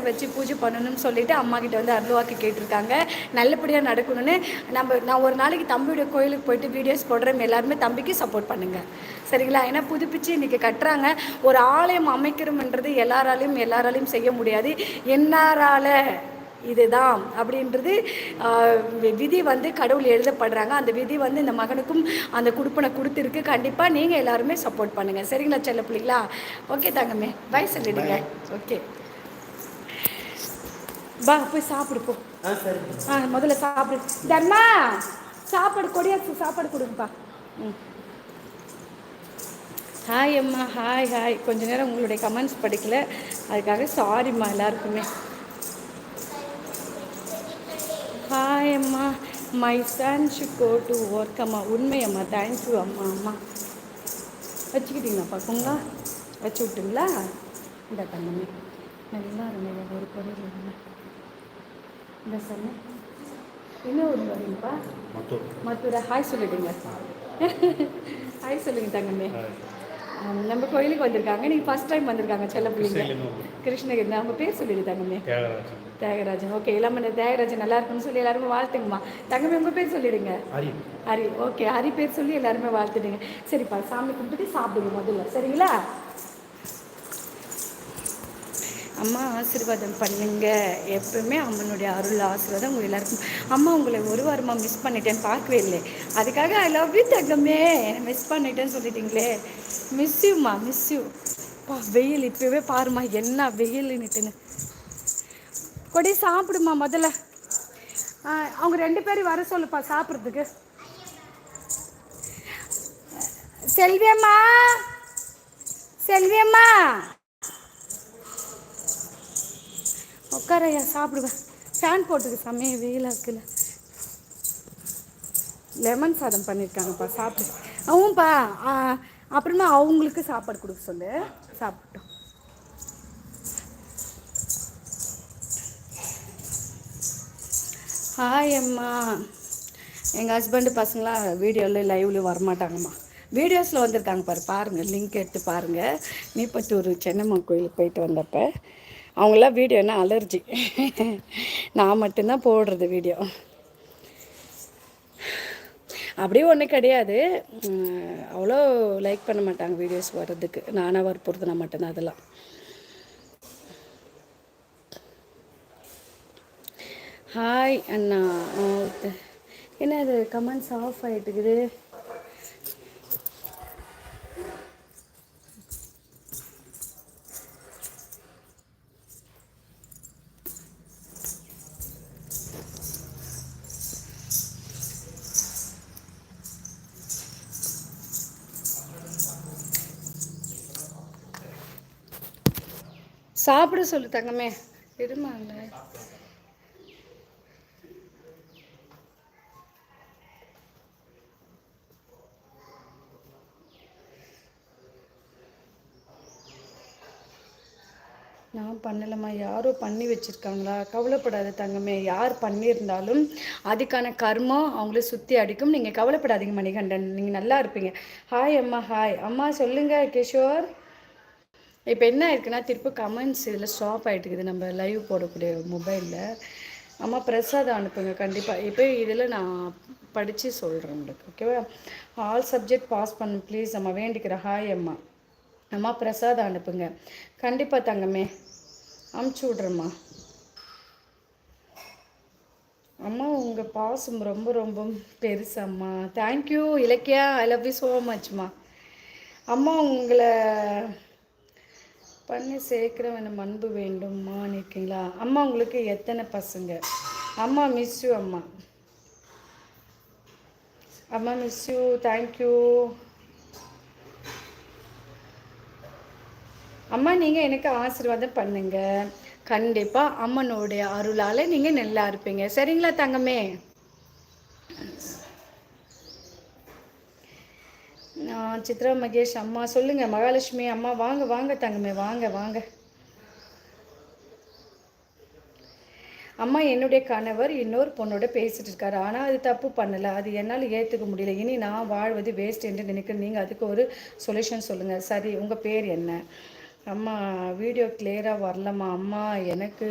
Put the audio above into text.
வச்சு பூஜை பண்ணணும்னு சொல்லிட்டு அம்மா கிட்ட வந்து அருள்வாக்கு கேட்டிருக்காங்க. நல்லபடியாக நடக்கணும்னு. நான் ஒரு நாளைக்கு தம்பியோட கோயிலுக்கு போயிட்டு வீடியோஸ் போடுறேன். எல்லாருமே தம்பிக்கு சப்போர்ட் பண்ணுங்க, சரிங்களா? ஏன்னா புதுப்பிச்சு இன்னைக்கு கட்டுறாங்க. ஒரு ஆலயம் அமைக்கிறோம்ன்றது எல்லாராலையும் செய்ய முடியாது. என்னாரால இதுதான் அப்படின்றது விதி வந்து கடவுள் எழுதப்படுறாங்க. அந்த விதி வந்து இந்த மகனுக்கும் அந்த குடுப்பனை கொடுத்துருக்கு. கண்டிப்பாக நீங்கள் எல்லாருமே சப்போர்ட் பண்ணுங்கள், சரிங்களா செல்ல பிள்ளைங்களா? ஓகே தங்கமே, பை சொல்லிடுங்க. ஓகே, பா போய் சாப்பிடு போ. முதல்ல சாப்பிடு. தர்மா சாப்பாடு கொடியாச்சு, சாப்பாடு கொடுங்கப்பா. ம், ஹாய் அம்மா, ஹாய் ஹாய். கொஞ்ச நேரம் உங்களுடைய கமெண்ட்ஸ் படிக்கல, அதுக்காக சாரிம்மா எல்லாருக்குமே. ஹாய் அம்மா, my son should go to work. அம்மா உண்மையம்மா, தேங்க்யூ அம்மா. அம்மா வச்சுக்கிட்டீங்களாப்பா குங்கா? வச்சு விட்டுங்களா? இந்த தங்கமே நல்லா இருந்தது. ஒரு பொருள் இல்லை இந்த சொன்ன இன்னும் ஒரு வரீங்கப்பா. மத்தூரா? ஹாய் சொல்லிடுங்க. ஹாய் சொல்லுங்க தங்கமே. நம்ம கோயிலுக்கு வந்திருக்காங்க. நீங்கள் ஃபஸ்ட் டைம் வந்திருக்காங்க செல்ல பிள்ளைங்க. கிருஷ்ணகிரி. அவங்க பேர் சொல்லிடு தங்கமே. தியாகராஜன். ஓகே, எல்லாமே தியாகராஜன் நல்லா இருக்குன்னு சொல்லி எல்லாருமே வாழ்த்துங்கம்மா. தங்கமே உங்கள் பேர் சொல்லிடுங்க. ஹரி. ஓகே, ஹரி பேர் சொல்லி எல்லாருமே வாழ்த்துடுங்க. சரிப்பா, சாமி கும்பிட்டு சாப்பிடுங்க முதல்ல, சரிங்களா? அம்மா ஆசீர்வாதம் பண்ணுங்க. எப்பவுமே அம்மனுடைய அருள் ஆசீர்வாதம் உங்கள் எல்லாருக்கும். அம்மா உங்களை ஒரு வாரமாக மிஸ் பண்ணிட்டேன்னு பார்க்கவே இல்லை. அதுக்காக ஐ லவ் யூ தங்கமே. மிஸ் பண்ணிட்டேன்னு சொல்லிட்டீங்களே. மிஸ் யூம்மா, மிஸ் யூ. பா வெயில் இப்போவே பாருமா என்ன வெயில்னுட்டுன்னு. கொடி சாப்பிடுமா முதல்ல. அவங்க 2 பேரும் வர சொல்லுப்பா சாப்பிட்றதுக்கு. செல்வியம்மா, செல்வியம்மா உட்காரையா, சாப்பிடுவேன். ஃபேன் போட்டுக்கு செம்மையாக வெயிலாக இருக்குல்ல. லெமன் சாதம் பண்ணியிருக்காங்கப்பா, சாப்பிடு. அவன்ப்பா அப்புறமா அவங்களுக்கு சாப்பாடு கொடுக்க சொல்லு, சாப்பிட்டோம். ஹாய் அம்மா. எங்கள் ஹஸ்பண்டு பசங்களாம் வீடியோவில் லைவ்லையும் வரமாட்டாங்கம்மா. வீடியோஸில் வந்திருக்காங்க பாருங்கள், லிங்க் எடுத்து பாருங்கள். மீப்பத்தூர் சென்னம்மா கோயிலுக்கு போயிட்டு வந்தப்போ அவங்களாம் வீடியோனா அலர்ஜி. நான் மட்டும்தான் போடுறது வீடியோ. அப்படியே ஒன்றும் கிடையாது, அவ்வளோ லைக் பண்ண மாட்டாங்க வீடியோஸ் வர்றதுக்கு. நானாக வற்புறுத்தினா மட்டும்தான் அதெல்லாம். ஹாய் அண்ணா. என்ன அது கமெண்ட்ஸ் ஆஃப் ஆகிட்டுக்குது? சாப்பிட சொல்லு தங்கமே. இருமாங்க. நான் பண்ணலம்மா, யாரோ பண்ணி வச்சுருக்காங்களா? கவலைப்படாத தங்கமே. யார் பண்ணியிருந்தாலும் அதுக்கான கர்மம் அவங்கள சுற்றி அடிக்கும். நீங்கள் கவலைப்படாதீங்க மணிகண்டன், நீங்கள் நல்லா இருப்பீங்க. ஹாய் அம்மா. ஹாய் அம்மா சொல்லுங்கள் கிஷோர். இப்போ என்ன இருக்குன்னா, திருப்பி கமெண்ட்ஸ் இதில் ஸ்டாப் ஆகிட்டுக்குது நம்ம லைவ் போடக்கூடிய மொபைலில். அம்மா பிரசாதம் அனுப்புங்க கண்டிப்பாக. இப்போ இதில் நான் படித்து சொல்கிறேன் உங்களுக்கு, ஓகேவா? ஆல் சப்ஜெக்ட் பாஸ் பண்ணு ப்ளீஸ் அம்மா, வேண்டிக்கிறேன். ஹாய் அம்மா. அம்மா பிரசாதம் அனுப்புங்க கண்டிப்பாக தங்கமே, அமுச்சு விட்றேம்மா. அம்மா உங்கள் பாசம் ரொம்ப ரொம்ப பெருசம்மா. Thank you Ilakkiya, I love you so மச்மா. அம்மா உங்களை பண்ணி சேர்க்குறவன் அன்பு வேண்டும்மா இருக்கீங்களா? அம்மா உங்களுக்கு எத்தனை பசங்க? அம்மா மிஸ் யூ அம்மா. அம்மா மிஸ் யூ, தேங்க்யூ அம்மா. நீங்கள் எனக்கு ஆசீர்வாதம் பண்ணுங்க கண்டிப்பாக. அம்மனுடைய அருளால் நீங்கள் நல்லா இருப்பீங்க, சரிங்களா தங்கமே? சித்ரா மகேஷ் அம்மா சொல்லுங்கள். மகாலட்சுமி அம்மா வாங்க வாங்க தங்கமே, வாங்க வாங்க. அம்மா என்னுடைய கணவர் இன்னொரு பொண்ணோட பேசிகிட்டு இருக்காரு, ஆனால் அது தப்பு பண்ணலை, அது என்னால் ஏற்றுக்க முடியல. இனி நான் வாழ்வது வேஸ்ட் என்று நினைக்கிறேன். நீங்கள் அதுக்கு ஒரு சொல்யூஷன் சொல்லுங்கள். சரி, உங்கள் பேர் என்ன? அம்மா வீடியோ கிளியராக வரலம்மா அம்மா எனக்கு